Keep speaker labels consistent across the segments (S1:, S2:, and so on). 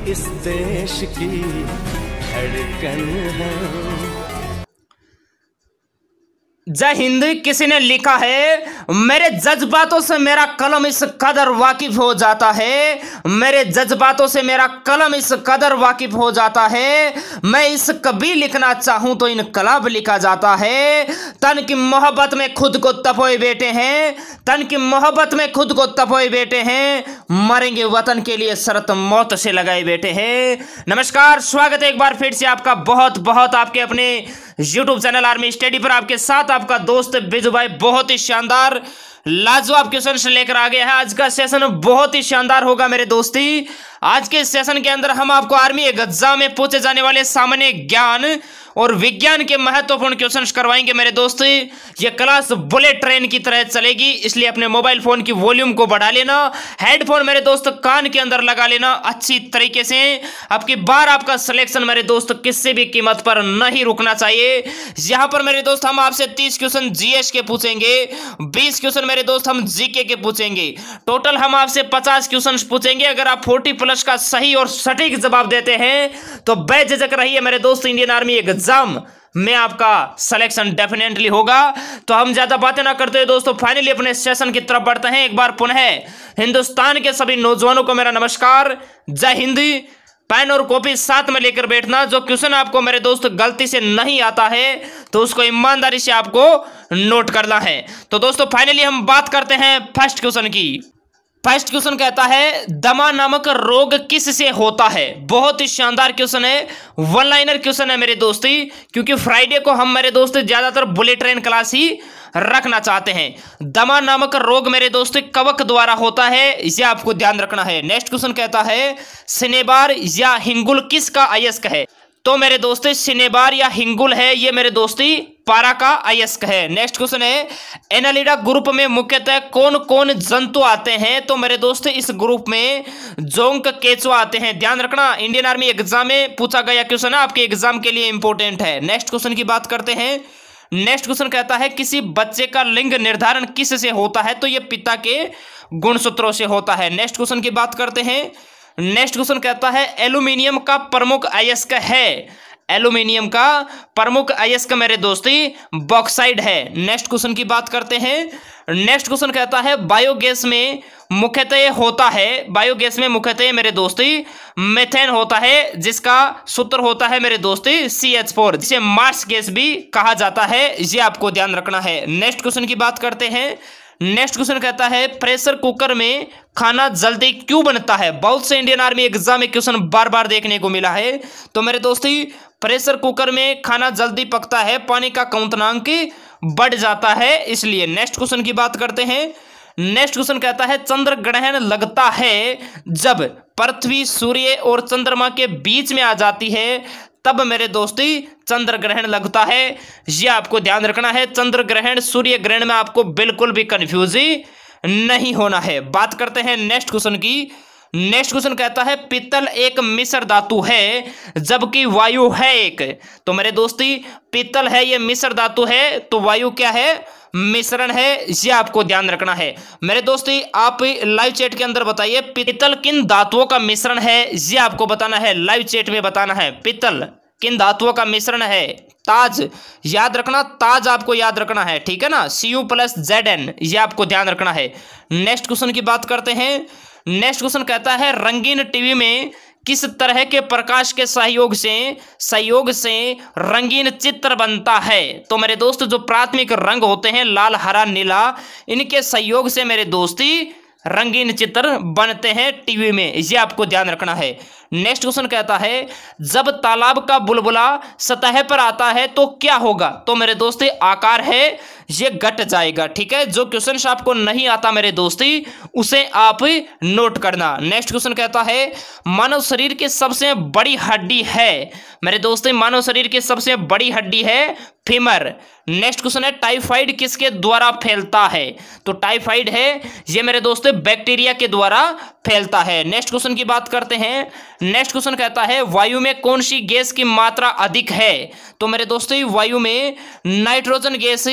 S1: इस देश की धड़कन है।
S2: जय हिंद। किसी ने लिखा है, मेरे जज्बातों से मेरा कलम इस कदर वाकिफ हो जाता है, मेरे जज्बातों से मेरा कलम इस कदर वाकिफ हो जाता है, मैं इस कभी लिखना चाहूं तो इनकलाब लिखा जाता है। तन की मोहब्बत में खुद को तपोए बेटे हैं, तन की मोहब्बत में खुद को तपोए बेटे हैं, मरेंगे वतन के लिए शर्त मौत से लगाए बेटे हैं। नमस्कार, स्वागत है एक बार फिर से आपका बहुत बहुत आपके अपने YouTube चैनल आर्मी स्टडी पर। आपके साथ आपका दोस्त बिजू भाई बहुत ही शानदार लाजवाब क्वेश्चन लेकर आ गया है। आज का सेशन बहुत ही शानदार होगा मेरे दोस्ती। आज के सेशन के अंदर हम आपको आर्मी एग्जाम में पूछे जाने वाले सामान्य ज्ञान और विज्ञान के महत्वपूर्ण क्वेश्चंस करवाएंगे मेरे दोस्त। ये क्लास बुलेट ट्रेन की तरह चलेगी, इसलिए अपने मोबाइल फोन की वॉल्यूम को बढ़ा लेना, हेडफोन मेरे दोस्त कान के अंदर लगा लेना अच्छी तरीके से। आपकी बार आपका सिलेक्शन मेरे दोस्त किसी भी कीमत पर नहीं रुकना चाहिए। यहाँ पर मेरे दोस्त हम आपसे 30 क्वेश्चन जीएस के पूछेंगे, 20 क्वेश्चन मेरे दोस्त हम जीके के पूछेंगे, टोटल हम आपसे 50 क्वेश्चन पूछेंगे। अगर आप 40 प्लस का सही और सटीक जवाब देते हैं तो बेझिझक रहिए मेरे दोस्त, इंडियन आर्मी एग्जाम में आपका सिलेक्शन डेफिनेटली होगा। तो हम ज्यादा बातें ना करते हुए दोस्तों फाइनली अपने सेशन की तरफ बढ़ते हैं। एक बार पुनः हिंदुस्तान के सभी नौजवानों को मेरा नमस्कार, जय हिंद। पेन और कॉपी साथ में लेकर बैठना। जो क्वेश्चन आपको मेरे दोस्त गलती से नहीं आता है तो उसको ईमानदारी से आपको नोट करना है। तो दोस्तों फाइनली हम बात करते हैं फर्स्ट क्वेश्चन की। फर्स्ट क्वेश्चन कहता है, दमा नामक रोग किस से होता है? बहुत ही शानदार क्वेश्चन है, वन लाइनर क्वेश्चन है मेरे दोस्ती, क्योंकि फ्राइडे को हम मेरे दोस्त ज्यादातर बुलेट ट्रेन क्लास ही रखना चाहते हैं। दमा नामक रोग मेरे दोस्त कवक द्वारा होता है, इसे आपको ध्यान रखना है। नेक्स्ट क्वेश्चन कहता है, सिनेबार या हिंगुल किसका अयस्क है? तो मेरे दोस्त सिनेबार या हिंगुल है ये मेरे दोस्ती पारा का अयस्क है। नेक्स्ट क्वेश्चन है, एनालिडा ग्रुप में मुख्यतः कौन कौन जंतु आते हैं? तो मेरे दोस्त इस ग्रुप में जोंक केचुआ आते हैं। ध्यान रखना, इंडियन आर्मी एग्जाम में पूछा गया क्वेश्चन है, आपके एग्जाम के लिए इंपॉर्टेंट है। नेक्स्ट क्वेश्चन की बात करते हैं। नेक्स्ट क्वेश्चन कहता है, किसी बच्चे का लिंग निर्धारण किस से होता है? तो ये पिता के गुणसूत्रों से होता है। नेक्स्ट क्वेश्चन की बात करते हैं। नेक्स्ट क्वेश्चन कहता है, एल्यूमिनियम का प्रमुख अयस्क है? एल्यूमिनियम का प्रमुख अयस्क मेरे दोस्ती बॉक्साइड है। नेक्स्ट क्वेश्चन की बात करते हैं। नेक्स्ट क्वेश्चन कहता है, बायोगैस में मुख्यतः होता है, बायोगैस में मुख्यतः मेरे दोस्ती मेथेन होता है, जिसका सूत्र होता है मेरे दोस्ती CH4, जिसे मार्स गैस भी कहा जाता है, ये आपको ध्यान रखना है। नेक्स्ट क्वेश्चन की बात करते हैं। नेक्स्ट क्वेश्चन कहता है, प्रेशर कुकर में खाना जल्दी क्यों बनता है? बहुत से इंडियन आर्मी एग्जाम में क्वेश्चन बार बार देखने को मिला है। तो मेरे दोस्ती प्रेशर कुकर में खाना जल्दी पकता है, पानी का क्वथनांक बढ़ जाता है इसलिए। नेक्स्ट क्वेश्चन की बात करते हैं। नेक्स्ट क्वेश्चन कहता है, चंद्र ग्रहण लगता है जब पृथ्वी सूर्य और चंद्रमा के बीच में आ जाती है, तब मेरे दोस्ती चंद्र ग्रहण लगता है, ये आपको ध्यान रखना है। चंद्र ग्रहण सूर्य ग्रहण में आपको बिल्कुल भी कंफ्यूज नहीं होना है। बात करते हैं नेक्स्ट क्वेश्चन की। नेक्स्ट क्वेश्चन कहता है, पीतल एक मिश्र धातु है जबकि वायु है एक। तो मेरे दोस्ती पीतल है ये मिश्र धातु है, तो वायु क्या है? मिश्रण है, ये आपको ध्यान रखना है। मेरे दोस्ती आप लाइव चैट के अंदर बताइए पीतल किन धातुओं का मिश्रण है, ये आपको बताना है, लाइव चैट में बताना है पीतल किन धातुओं का मिश्रण है। ताज याद रखना, ताज आपको याद रखना है, ठीक है ना, Cu+Zn, ये आपको ध्यान रखना है। नेक्स्ट क्वेश्चन की बात करते हैं। नेक्स्ट क्वेश्चन कहता है, रंगीन टीवी में किस तरह के प्रकाश के सहयोग से रंगीन चित्र बनता है? तो मेरे दोस्त जो प्राथमिक रंग होते हैं लाल हरा नीला, इनके सहयोग से मेरे दोस्ती रंगीन चित्र बनते हैं टीवी में, ये आपको ध्यान रखना है। नेक्स्ट क्वेश्चन कहता है, जब तालाब का बुलबुला सतह पर आता है तो क्या होगा? तो मेरे दोस्ती आकार है ये घट जाएगा, ठीक है। जो क्वेश्चन आपको नहीं आता मेरे दोस्ती उसे आप नोट करना। नेक्स्ट क्वेश्चन कहता है, मानव शरीर की सबसे बड़ी हड्डी है? मेरे दोस्ती मानव शरीर की सबसे बड़ी हड्डी है फीमर। नेक्स्ट क्वेश्चन है टाइफाइड किसके द्वारा फैलता है? तो टाइफाइड है ये मेरे दोस्तों बैक्टीरिया के द्वारा फैलता है। नेक्स्ट क्वेश्चन की बात करते हैं। नेक्स्ट क्वेश्चन कहता है वायु में कौन सी गैस की मात्रा अधिक है? तो मेरे दोस्तों वायु में नाइट्रोजन गैस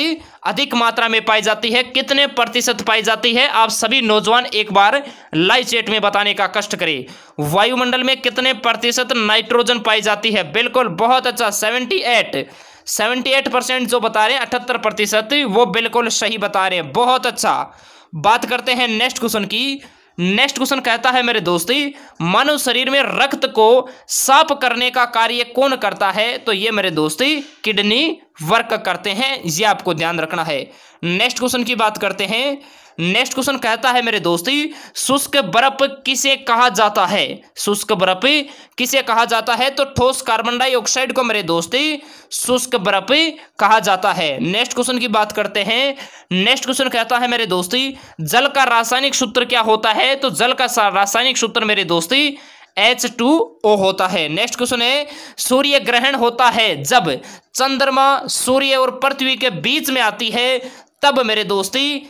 S2: अधिक मात्रा में पाई जाती है। कितने प्रतिशत पाई जाती है? आप सभी नौजवान एक बार लाइव चैट में बताने का कष्ट करें। वायुमंडल में कितने प्रतिशत नाइट्रोजन पाई जाती है? बिल्कुल बहुत अच्छा 78% जो बता रहे हैं 78% वो बिल्कुल सही बता रहे हैं, बहुत अच्छा। बात करते हैं नेक्स्ट क्वेश्चन की। नेक्स्ट क्वेश्चन कहता है मेरे दोस्ती मानव शरीर में रक्त को साफ करने का कार्य कौन करता है? तो ये मेरे दोस्ती किडनी वर्क करते हैं, ये आपको ध्यान रखना है। नेक्स्ट क्वेश्चन की बात करते हैं। नेक्स्ट क्वेश्चन कहता है मेरे दोस्ती शुष्क बर्फ किसे कहा जाता है? शुष्क बर्फ किसे कहा जाता है? तो ठोस कार्बन डाइऑक्साइड को मेरे दोस्ती शुष्क बर्फ कहा जाता है। नेक्स्ट क्वेश्चन की बात करते हैं। नेक्स्ट क्वेश्चन कहता है मेरे दोस्ती जल का रासायनिक सूत्र क्या होता है? तो जल का रासायनिक सूत्र मेरे दोस्ती H2O होता है। नेक्स्ट क्वेश्चन है सूर्य ग्रहण होता है जब चंद्रमा सूर्य और पृथ्वी के बीच में आती है, तब मेरे दोस्ती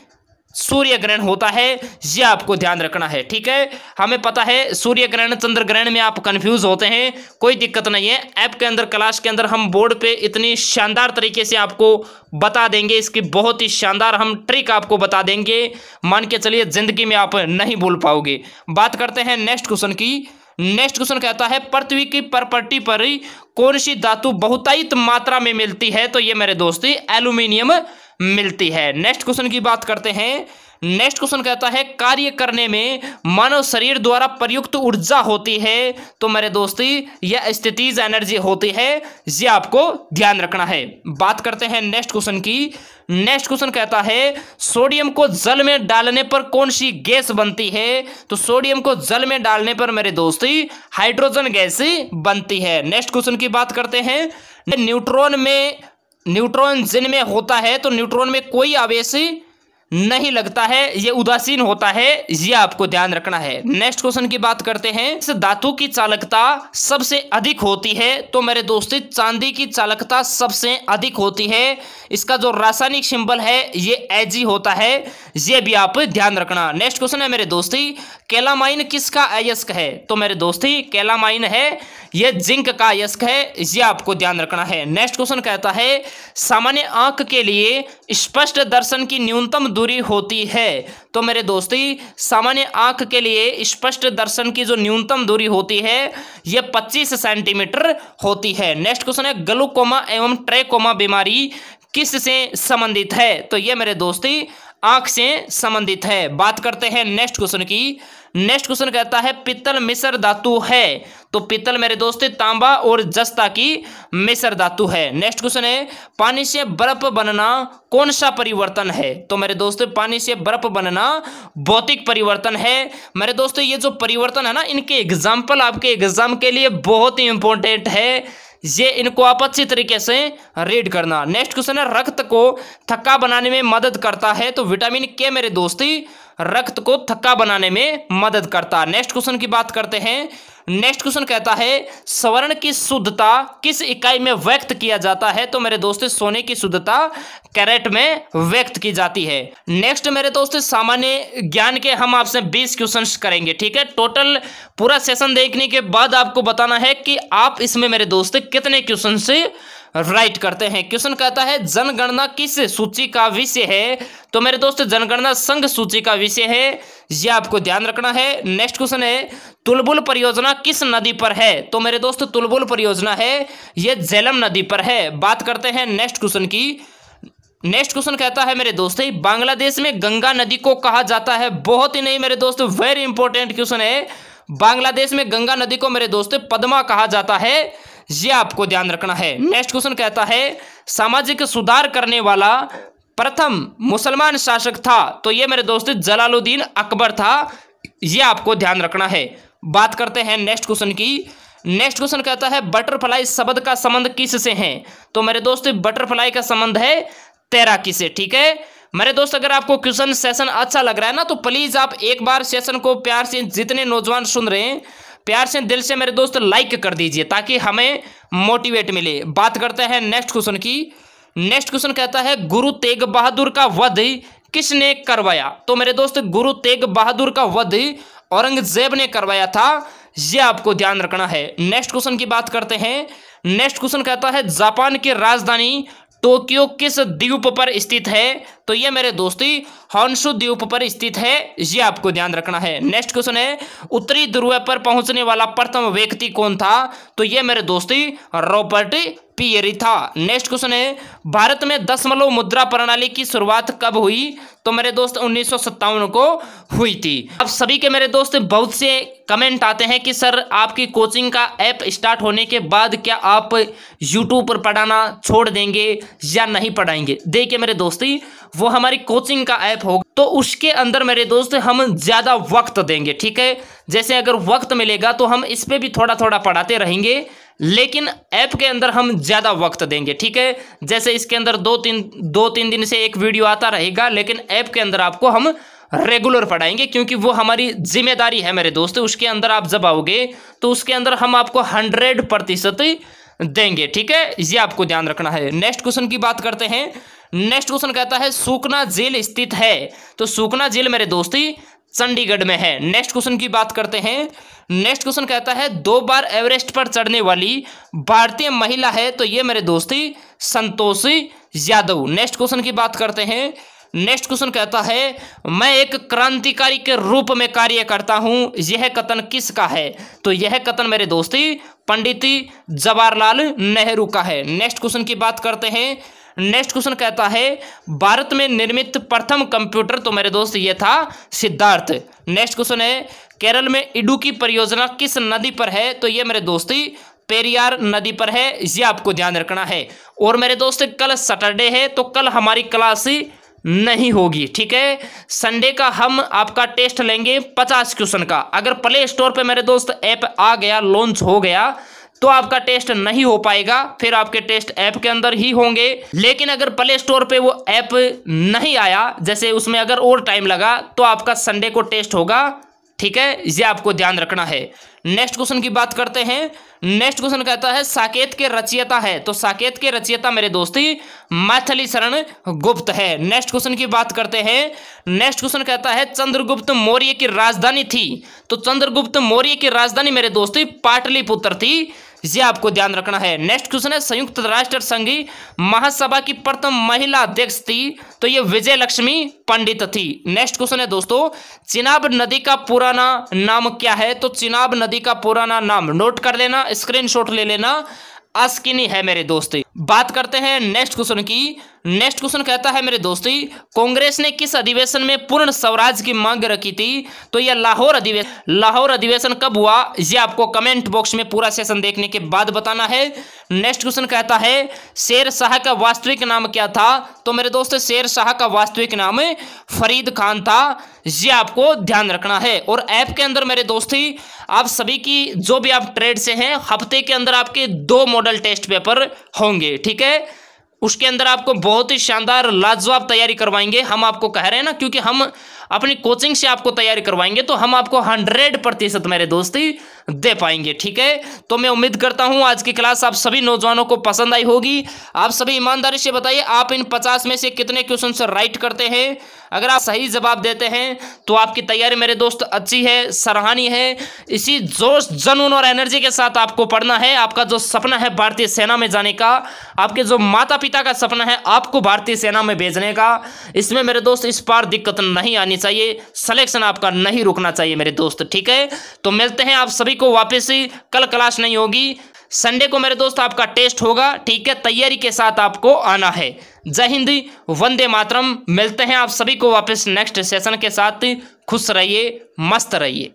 S2: सूर्य ग्रहण होता है, ये आपको ध्यान रखना है। ठीक है, हमें पता है सूर्य ग्रहण चंद्र ग्रहण में आप कंफ्यूज होते हैं, कोई दिक्कत नहीं है। ऐप के अंदर क्लास के अंदर हम बोर्ड पे इतनी शानदार तरीके से आपको बता देंगे, इसकी बहुत ही शानदार हम ट्रिक आपको बता देंगे, मान के चलिए जिंदगी में आप नहीं भूल पाओगे। बात करते हैं नेक्स्ट क्वेश्चन की। नेक्स्ट क्वेश्चन कहता है पृथ्वी की प्रॉपर्टी पर कौन सी धातु बहुतायत मात्रा में मिलती है? तो ये मेरे दोस्ती एल्यूमिनियम मिलती है। नेक्स्ट क्वेश्चन की बात करते हैं। नेक्स्ट क्वेश्चन कहता है कार्य करने में मानव शरीर द्वारा प्रयुक्त ऊर्जा होती है, तो मेरे दोस्ती यह स्थितिज एनर्जी होती है, ये आपको ध्यान रखना है। बात करते हैं नेक्स्ट क्वेश्चन की। नेक्स्ट क्वेश्चन कहता है सोडियम को जल में डालने पर कौन सी गैस बनती है? तो सोडियम को जल में डालने पर मेरे दोस्ती हाइड्रोजन गैस बनती है। नेक्स्ट क्वेश्चन की बात करते हैं। न्यूट्रॉन जिनमें होता है तो न्यूट्रॉन में कोई आवेश नहीं लगता है, ये उदासीन होता है, ये आपको ध्यान रखना है। नेक्स्ट क्वेश्चन की बात करते हैं। इस धातु की चालकता सबसे अधिक होती है, तो मेरे दोस्तों चांदी की चालकता सबसे अधिक होती है। इसका जो रासायनिक सिंबल है ये Ag होता है, ये भी आप ध्यान रखना। नेक्स्ट क्वेश्चन है मेरे दोस्ती कैलामाइन किसका अयस्क है? तो मेरे दोस्ती कैलामाइन है ये जिंक का अयस्क है, ये आपको ध्यान रखना है। नेक्स्ट क्वेश्चन कहता है सामान्य आंख के लिए स्पष्ट दर्शन की न्यूनतम दूरी होती है, तो मेरे दोस्ती सामान्य आंख के लिए स्पष्ट दर्शन की जो न्यूनतम दूरी होती है ये 25 सेंटीमीटर होती है। नेक्स्ट क्वेश्चन है ग्लूकोमा एवं ट्रैकोमा बीमारी किससे संबंधित है? तो ये मेरे दोस्ती आंख से संबंधित है। बात करते हैं नेक्स्ट क्वेश्चन की। नेक्स्ट क्वेश्चन कहता है पित्तल मिश्र धातु है, तो पित्तल मेरे दोस्तों तांबा और जस्ता की मिश्र धातु है। नेक्स्ट क्वेश्चन है पानी से बर्फ बनना कौन सा परिवर्तन है? तो मेरे दोस्तों पानी से बर्फ बनना भौतिक परिवर्तन है। मेरे दोस्तों ये जो परिवर्तन है ना, इनके एग्जाम्पल आपके एग्जाम के लिए बहुत ही इंपॉर्टेंट है, ये इनको आप अच्छी तरीके से रीड करना। नेक्स्ट क्वेश्चन है रक्त को थक्का बनाने में मदद करता है, तो विटामिन के मेरे दोस्ती रक्त को थक्का बनाने में मदद करता है। नेक्स्ट क्वेश्चन की बात करते हैं। नेक्स्ट क्वेश्चन कहता है स्वर्ण की शुद्धता किस इकाई में व्यक्त किया जाता है? तो मेरे दोस्तों सोने की शुद्धता कैरेट में व्यक्त की जाती है। नेक्स्ट मेरे दोस्तों सामान्य ज्ञान के हम आपसे 20 क्वेश्चंस करेंगे, ठीक है। टोटल पूरा सेशन देखने के बाद आपको बताना है कि आप इसमें मेरे दोस्तों कितने क्वेश्चन से राइट करते हैं। क्वेश्चन कहता है जनगणना किस सूची का विषय है? तो मेरे दोस्त जनगणना संघ सूची का विषय है, यह आपको ध्यान रखना है। नेक्स्ट क्वेश्चन है तुलबुल परियोजना किस नदी पर है? तो मेरे दोस्त तुलबुल परियोजना है यह झेलम नदी पर है। बात करते हैं नेक्स्ट क्वेश्चन की। नेक्स्ट क्वेश्चन कहता है मेरे दोस्तों बांग्लादेश में गंगा नदी को कहा जाता है, बहुत ही नहीं मेरे दोस्तों वेरी इंपॉर्टेंट क्वेश्चन है, बांग्लादेश में गंगा नदी को मेरे दोस्तों पद्मा कहा जाता है, ये आपको ध्यान रखना है। नेक्स्ट क्वेश्चन कहता है सामाजिक सुधार करने वाला प्रथम मुसलमान शासक था, तो ये मेरे दोस्त जलालुद्दीन अकबर था, ये आपको ध्यान रखना है। बात करते हैं नेक्स्ट क्वेश्चन की। नेक्स्ट क्वेश्चन कहता है बटरफ्लाई शब्द का संबंध किससे है? तो मेरे दोस्त बटरफ्लाई का संबंध है तैराकी से, ठीक है मेरे दोस्त। अगर आपको क्वेश्चन सेशन अच्छा लग रहा है ना, तो प्लीज आप एक बार सेशन को प्यार से, जितने नौजवान सुन रहे हैं प्यार से दिल से मेरे दोस्त लाइक कर दीजिए ताकि हमें मोटिवेट मिले। बात करते हैं नेक्स्ट क्वेश्चन की। नेक्स्ट क्वेश्चन कहता है गुरु तेग बहादुर का वध किसने करवाया? तो मेरे दोस्त गुरु तेग बहादुर का वध औरंगजेब ने करवाया था, ये आपको ध्यान रखना है। नेक्स्ट क्वेश्चन की बात करते हैं। नेक्स्ट क्वेश्चन कहता है जापान की राजधानी टोक्यो किस द्वीप पर स्थित है? तो ये मेरे दोस्ती हॉन्शू द्वीप पर स्थित है, ये आपको ध्यान रखना है। नेक्स्ट क्वेश्चन है उत्तरी ध्रुव पर पहुंचने वाला प्रथम व्यक्ति कौन था? तो ये मेरे दोस्ती रॉबर्ट पियरी था। नेक्स्ट क्वेश्चन है भारत में दशमलव मुद्रा प्रणाली की शुरुआत कब हुई? तो मेरे दोस्त 1957 को हुई थी। अब सभी के मेरे दोस्त बहुत से कमेंट आते हैं कि सर आपकी कोचिंग का ऐप स्टार्ट होने के बाद क्या आप यूट्यूब पर पढ़ाना छोड़ देंगे या नहीं पढ़ाएंगे? देखिए मेरे दोस्ती वो हमारी कोचिंग का ऐप होगा तो उसके अंदर मेरे दोस्त हम ज़्यादा वक्त देंगे, ठीक है। जैसे अगर वक्त मिलेगा तो हम इस पर भी थोड़ा थोड़ा पढ़ाते रहेंगे, लेकिन ऐप के अंदर हम ज़्यादा वक्त देंगे, ठीक है। जैसे इसके अंदर दो तीन दिन से एक वीडियो आता रहेगा, लेकिन ऐप के अंदर आपको हम रेगुलर पढ़ाएंगे क्योंकि वो हमारी जिम्मेदारी है मेरे दोस्त। उसके अंदर आप जब आओगे तो उसके अंदर हम आपको 100% देंगे, ठीक है। ये आपको ध्यान रखना है। नेक्स्ट क्वेश्चन की बात करते हैं। नेक्स्ट क्वेश्चन कहता है सुखना झील स्थित है? तो सुखना झील मेरे दोस्ती चंडीगढ़ में है। नेक्स्ट क्वेश्चन की बात करते हैं। नेक्स्ट क्वेश्चन कहता है 2 बार एवरेस्ट पर चढ़ने वाली भारतीय महिला है? तो ये मेरे दोस्ती संतोषी यादव। नेक्स्ट क्वेश्चन की बात करते हैं। नेक्स्ट क्वेश्चन कहता है मैं एक क्रांतिकारी के रूप में कार्य करता हूं, यह कथन किसका है? तो यह कथन मेरे दोस्ती पंडित जवाहरलाल नेहरू का है। नेक्स्ट क्वेश्चन की बात करते हैं। नेक्स्ट क्वेश्चन कहता है भारत में निर्मित प्रथम कंप्यूटर? तो मेरे दोस्त ये था सिद्धार्थ। नेक्स्ट क्वेश्चन है केरल में इडुक्की परियोजना किस नदी पर है? तो ये मेरे दोस्ती पेरियार नदी पर है, ये आपको ध्यान रखना है। और मेरे दोस्त कल सैटरडे है तो कल हमारी क्लास नहीं होगी, ठीक है। संडे का हम आपका टेस्ट लेंगे 50 क्वेश्चन का। अगर प्ले स्टोर पे मेरे दोस्त ऐप आ गया, लॉन्च हो गया, तो आपका टेस्ट नहीं हो पाएगा, फिर आपके टेस्ट ऐप के अंदर ही होंगे। लेकिन अगर प्ले स्टोर पे वो ऐप नहीं आया, जैसे उसमें अगर और टाइम लगा, तो आपका संडे को टेस्ट होगा, ठीक है। ये आपको ध्यान रखना है। नेक्स्ट क्वेश्चन की बात करते हैं। नेक्स्ट क्वेश्चन कहता है साकेत के रचयिता है? तो साकेत के रचयिता मेरे दोस्ती मैथिली शरण गुप्त है। नेक्स्ट क्वेश्चन की बात करते हैं। नेक्स्ट क्वेश्चन कहता है चंद्रगुप्त मौर्य की राजधानी थी? तो चंद्रगुप्त मौर्य की राजधानी मेरे दोस्ती पाटलिपुत्र थी, ये आपको ध्यान रखना है। नेक्स्ट क्वेश्चन है संयुक्त राष्ट्र संघ महासभा की प्रथम महिला अध्यक्ष थी? तो ये विजय लक्ष्मी पंडित थी। नेक्स्ट क्वेश्चन है दोस्तों चिनाब नदी का पुराना नाम क्या है? तो चिनाब नदी का पुराना नाम नोट कर लेना, स्क्रीनशॉट ले लेना, अस्किनी है मेरे दोस्ती। बात करते हैं नेक्स्ट क्वेश्चन की। नेक्स्ट क्वेश्चन कहता है मेरे दोस्ती कांग्रेस ने किस अधिवेशन में पूर्ण स्वराज की मांग रखी थी? तो यह लाहौर अधिवेशन कब हुआ? यह आपको कमेंट बॉक्स में पूरा सेशन देखने के बाद बताना है। नेक्स्ट क्वेश्चन कहता है शेर शाह का वास्तविक नाम क्या था? तो मेरे दोस्त शेर शाह का वास्तविक नाम फरीद खान था, ये आपको ध्यान रखना है। और ऐप के अंदर मेरे दोस्ती आप सभी की जो भी आप ट्रेड से हैं, हफ्ते के अंदर आपके 2 मॉडल टेस्ट पेपर होंगे, ठीक है। उसके अंदर आपको बहुत ही शानदार लाजवाब तैयारी करवाएंगे। हम आपको कह रहे हैं ना, क्योंकि हम अपनी कोचिंग से आपको तैयारी करवाएंगे तो हम आपको 100% मेरे दोस्ती दे पाएंगे, ठीक है। तो मैं उम्मीद करता हूं आज की क्लास आप सभी नौजवानों को पसंद आई होगी। आप सभी ईमानदारी से बताइए आप इन 50 में से कितने क्वेश्चन से राइट करते हैं। अगर आप सही जवाब देते हैं तो आपकी तैयारी मेरे दोस्त अच्छी है, सराहनीय है। इसी जोश, जुनून और एनर्जी के साथ आपको पढ़ना है। आपका जो सपना है भारतीय सेना में जाने का, आपके जो माता पिता का सपना है आपको भारतीय सेना में भेजने का, इसमें मेरे दोस्त इस बार दिक्कत नहीं आनी चाहिए, सिलेक्शन आपका नहीं रुकना चाहिए मेरे दोस्त, ठीक है। तो मिलते हैं आप सभी को वापस ही, कल क्लास नहीं होगी, संडे को मेरे दोस्त आपका टेस्ट होगा, ठीक है। तैयारी के साथ आपको आना है। जय हिंद, वंदे मातरम। मिलते हैं आप सभी को वापस नेक्स्ट सेशन के साथ। खुश रहिए, मस्त रहिए।